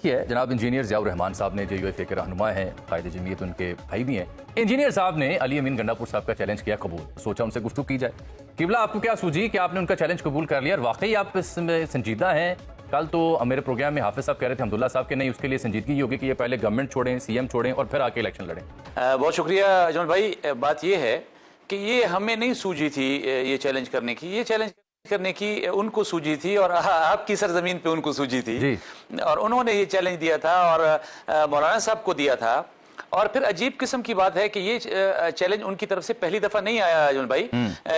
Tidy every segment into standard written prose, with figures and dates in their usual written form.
ہے جناب انجینئر ضیاء الرحمان صاحب نے JUIF کے رہنما ہیں، قائد جمعیت ان کے بھائی بھی ہیں۔ انجینئر صاحب نے علی امین گنڈا پور صاحب کا چیلنج کیا قبول، سوچا ان سے گفتگو کی جائے۔ قبلہ آپ کو کیا سوجی کہ آپ نے ان کا چیلنج قبول کر لیا اور واقعی آپ اس میں سنجیدہ ہیں؟ کل تو میرے پروگرام میں حافظ صاحب کہہ رہے تھے حمداللہ صاحب کے نہیں، اس کے لیے سنجیدگی یہ ہوگی کہ یہ پہلے گورنمنٹ چھوڑیں، CM چھوڑیں اور پھر آ کے الیکشن لڑیں۔ بہت شکریہ اجمل بھائی۔ بات یہ ہے کہ یہ ہمیں نہیں سوجی تھی یہ چیلنج کرنے کی، یہ چیلنج کرنے کی ان کو سوجی تھی اور آپ کی سرزمین پہ ان کو سوجی تھی اور انہوں نے یہ چیلنج دیا تھا اور مولانا صاحب کو دیا تھا۔ اور پھر عجیب قسم کی بات ہے کہ یہ چیلنج ان کی طرف سے پہلی دفعہ نہیں آیا اجمل بھائی،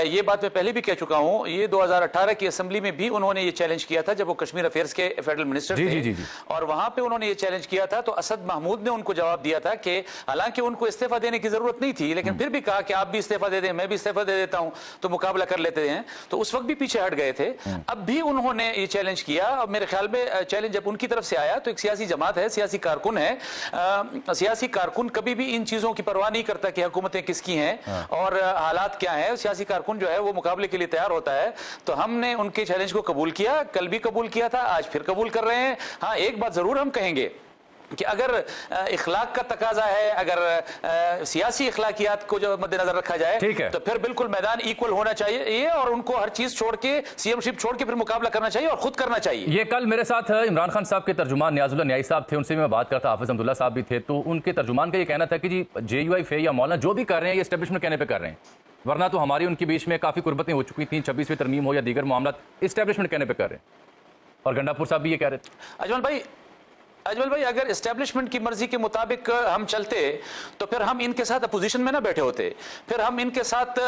یہ بات میں پہلے بھی کہہ چکا ہوں۔ یہ 2018 کی اسمبلی میں بھی انہوں نے یہ چیلنج کیا تھا جب وہ کشمیر افیئرز کے فیڈرل منسٹر تھے، اور وہاں پہ انہوں نے یہ چیلنج کیا تھا تو اسد محمود نے ان کو جواب دیا تھا کہ حالانکہ ان کو استعفیٰ دینے کی ضرورت نہیں تھی لیکن پھر بھی کہا کہ آپ بھی استعفیٰ دے دیں، میں بھی استعفیٰ دے دیتا ہوں تو مقابلہ کر لیتے ہیں، تو اس وقت بھی پیچھے ہٹ گئے تھے۔ اب بھی انہوں نے یہ چیلنج کیا اور میرے خیال میں چیلنج جب ان کی طرف سے آیا تو ایک سیاسی جماعت ہے، سیاسی کارکن ہے، سیاسی کارکن کبھی بھی ان چیزوں کی پرواہ نہیں کرتا کہ حکومتیں کس کی ہیں اور حالات کیا ہیں، سیاسی کارکن جو ہے وہ مقابلے کے لیے تیار ہوتا ہے۔ تو ہم نے ان کے چیلنج کو قبول کیا، کل بھی قبول کیا تھا، آج پھر قبول کر رہے ہیں۔ ہاں ایک بات ضرور ہم کہیں گے کہ اگر اخلاق کا تقاضا ہے، اگر سیاسی اخلاقیات کو جو مد نظر رکھا جائے تو پھر بالکل میدان ایکول ہونا چاہیے اور ان کو ہر چیز چھوڑ کے CM شپ چھوڑ کے پھر مقابلہ کرنا چاہیے اور خود کرنا چاہیے۔ یہ کل میرے ساتھ عمران خان صاحب کے ترجمان نیاز اللہ نیائی صاحب تھے، ان سے میں بات کرتا، حافظ حمداللہ صاحب بھی تھے، تو ان کے ترجمان کا یہ کہنا تھا کہ جی JUIF یا مولانا جو بھی کر رہے ہیں یہ اسٹیبلشمنٹ کہنے پہ کر رہے ہیں، ورنہ تو ہماری ان کے بیچ میں کافی قربتیں ہو چکی تھیں، 26ویں ترمیم ہو یا دیگر معاملات اسٹیبلشمنٹ کہنے پہ کر رہے ہیں، اور گنڈا پور صاحب بھی یہ کہہ رہے تھے۔ اجمل بھائی اگر اسٹیبلشمنٹ کی مرضی کے مطابق ہم چلتے تو پھر ہم ان کے ساتھ اپوزیشن میں نہ بیٹھے ہوتے، پھر ہم ان کے ساتھ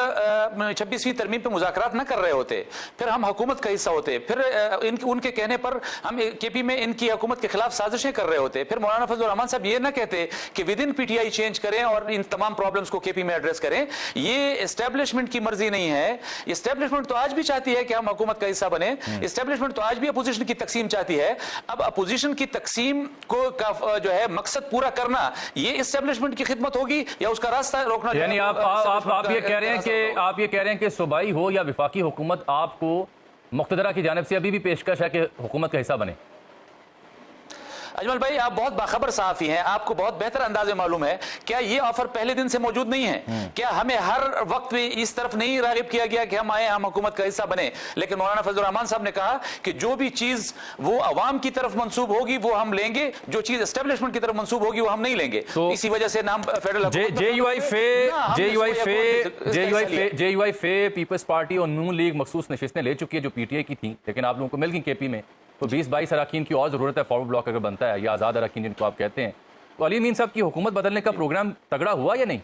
26ویں ترمیم پہ مذاکرات نہ کر رہے ہوتے، پھر ہم حکومت کا حصہ ہوتے، پھر ان کے کہنے پر ہم KP میں ان کی حکومت کے خلاف سازشیں کر رہے ہوتے، پھر مولانا فضل الرحمان صاحب یہ نہ کہتے کہ ودن PTI چینج کریں اور ان تمام پرابلمز کو KP میں ایڈریس کریں۔ یہ اسٹیبلشمنٹ کی مرضی نہیں ہے، اسٹیبلشمنٹ تو آج بھی چاہتی ہے کہ ہم حکومت کا حصہ بنیں، اسٹیبلشمنٹ تو آج بھی اپوزیشن کی تقسیم چاہتی ہے۔ اب اپوزیشن کی تقسیم کو جو ہے مقصد پورا کرنا یہ اسٹیبلشمنٹ کی خدمت ہوگی یا اس کا راستہ روکنا؟ یعنی آپ یہ کہہ رہے ہیں کہ صوبائی ہو یا وفاقی حکومت آپ کو مقتدرہ کی جانب سے ابھی بھی پیشکش ہے کہ حکومت کا حصہ بنے؟ اجمل بھائی آپ بہت باخبر صحافی ہیں، آپ کو بہت بہتر انداز میں معلوم ہے، کیا یہ آفر پہلے دن سے موجود نہیں ہے؟ کیا ہمیں ہر وقت اس طرف نہیں راغب کیا گیا کہ ہم آئیں، ہم حکومت کا حصہ بنیں؟ لیکن مولانا فضل الرحمان صاحب نے کہا کہ جو بھی چیز وہ عوام کی طرف منسوب ہوگی وہ ہم لیں گے، جو چیز اسٹیبلشمنٹ کی طرف منسوب ہوگی وہ ہم نہیں لیں گے۔ اسی وجہ سے نام فیڈرل JUIF پیپلز پارٹی اور نون لیگ مخصوص نشستیں لے چکی ہے جو PTI کی تھیں، لیکن آپ لوگوں کو مل گئی KP میں، تو 20-22 اراکین کی اور ضرورت ہے، فارورڈ بلاک اگر بنتا ہے یا آزاد اراکین جن کو آپ کہتے ہیں، تو علی امین صاحب کی حکومت بدلنے کا پروگرام تگڑا ہوا یا نہیں؟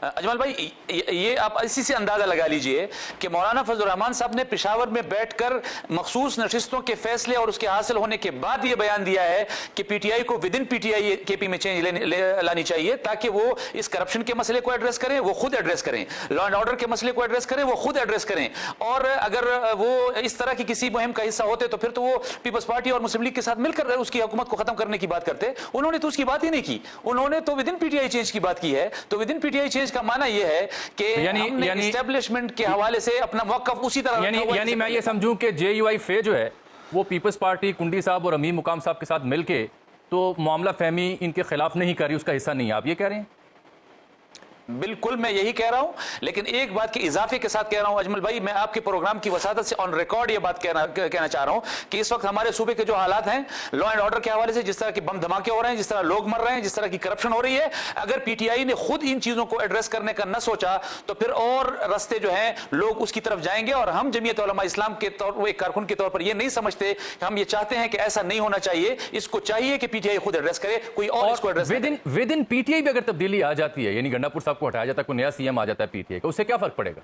اجمل بھائی یہ آپ اسی سے اندازہ لگا لیجئے کہ مولانا فضل الرحمان صاحب نے پشاور میں بیٹھ کر مخصوص نشستوں کے فیصلے اور اس کے حاصل ہونے کے بعد یہ بیان دیا ہے کہ PTI کو ودن PTI KP میں چینج لانی چاہیے تاکہ وہ اس کرپشن کے مسئلے کو ایڈریس کریں، وہ خود ایڈریس کریں، لا اینڈ آرڈر کے مسئلے کو ایڈریس کریں، وہ خود ایڈریس کریں، اور اگر وہ اس طرح کی کسی مہم کا حصہ ہوتے تو پھر تو وہ پیپلز پارٹی اور مسلم لیگ کے ساتھ مل کر اس کی حکومت کو ختم کرنے کی بات کرتے۔ انہوں نے تو اس کی بات ہی نہیں کی، انہوں نے تو ودن PTI چینج کی بات کی ہے۔ تو ودن PTI چینج کا معنی یہ ہے کہ ہم نے اسٹیبلشمنٹ کے حوالے سے اپنا موقف اسی طرح یعنی میں یہ سمجھوں کہ JUIF جو ہے وہ پیپلز پارٹی کنڈی صاحب اور امین مقام صاحب کے ساتھ مل کے تو معاملہ فہمی ان کے خلاف نہیں کر رہی، اس کا حصہ نہیں ہے، آپ یہ کہہ رہے ہیں؟ بالکل میں یہی کہہ رہا ہوں، لیکن ایک بات کے اضافے کے ساتھ کہہ رہا ہوں اجمل بھائی، میں آپ کے پروگرام کی وساطت سے آن ریکارڈ یہ بات کہنا چاہ رہا ہوں کہ اس وقت ہمارے صوبے کے جو حالات ہیں لا اینڈ آرڈر کے حوالے سے، جس طرح کے بم دھماکے ہو رہے ہیں، جس طرح لوگ مر رہے ہیں، جس طرح کی کرپشن ہو رہی ہے، اگر PTI نے خود ان چیزوں کو ایڈریس کرنے کا نہ سوچا تو پھر اور رستے جو ہیں لوگ اس کی طرف جائیں گے، اور ہم جمعیت علماء اسلام کے طور ایک کارکن کے طور پر یہ نہیں سمجھتے کہ ہم یہ چاہتے ہیں کہ ایسا نہیں ہونا چاہیے، اس کو چاہیے کہ PTI خود ایڈریس کرے، کوئی اور اس کو ایڈریس کرے۔ ودن PTI بھی اگر تبدیلی آ جاتی ہے، یعنی گنڈا پور صاحب کو ہٹایا جاتا ہے، کوئی نیا CM آ جاتا ہے PTI کا، اس سے کیا فرق پڑے گا؟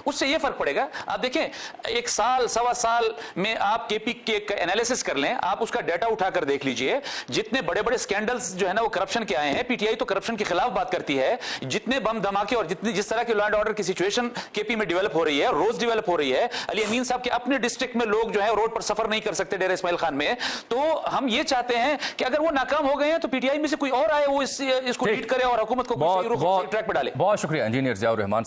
اس سے یہ فرق پڑے گا، آپ دیکھیں ایک سال سوا سال میں آپ KP کے انالیسس کر لیں، آپ اس کا ڈیٹا اٹھا کر دیکھ لیجئے، جتنے بڑے بڑے سکینڈلز جو ہے نا وہ کرپشن کے آئے ہیں، PTI تو کرپشن کے خلاف بات کرتی ہے، جتنے بم دھماکے اور جس طرح کے لا اینڈ آرڈر کی سچویشن KP میں ڈیولپ ہو رہی ہے، روز ڈیولپ ہو رہی ہے، علی امین صاحب کے اپنے ڈسٹرکٹ میں لوگ جو ہے روڈ پر سفر نہیں کر سکتے ڈیرہ اسماعیل خان میں، تو ہم یہ چاہتے ہیں کہ اگر وہ ناکام ہو گئے ہیں تو PTI میں سے کوئی اور آئے وہ اس کو لیڈ کرے اور حکومت کو ٹریک پہ ڈالے۔ بہت شکریہ انجینئر ضیاء الرحمان۔